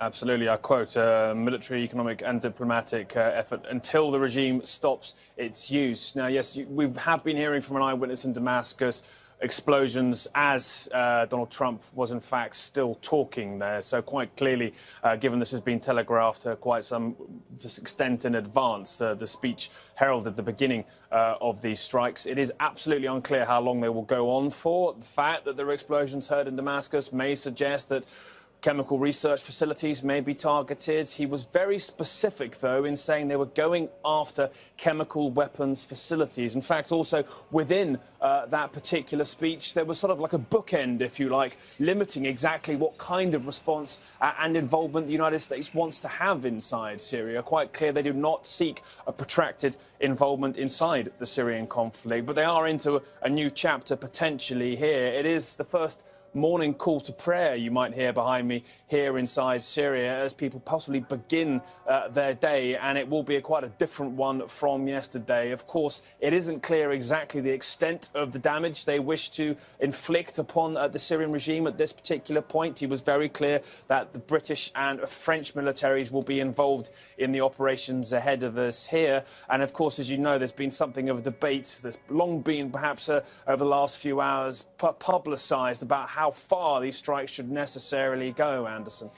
Absolutely. I quote, military, economic and diplomatic effort until the regime stops its use. Now, yes, we have been hearing from an eyewitness in Damascus explosions as Donald Trump was in fact still talking there. So quite clearly, given this has been telegraphed to quite some extent in advance, the speech heralded the beginning of these strikes. It is absolutely unclear how long they will go on for. The fact that there are explosions heard in Damascus may suggest that chemical research facilities may be targeted. He was very specific, though, in saying they were going after chemical weapons facilities. In fact, also within that particular speech, there was sort of like a bookend, if you like, limiting exactly what kind of response and involvement the United States wants to have inside Syria. Quite clear they do not seek a protracted involvement inside the Syrian conflict, but they are into a new chapter potentially here. It is the first morning call to prayer you might hear behind me here inside Syria as people possibly begin their day, and it will be quite a different one from yesterday. Of course, it isn't clear exactly the extent of the damage they wish to inflict upon the Syrian regime at this particular point. He was very clear that the British and French militaries will be involved in the operations ahead of us here. And of course, as you know, there's been something of a debate that's long been perhaps over the last few hours publicised about how far these strikes should necessarily go, Anderson.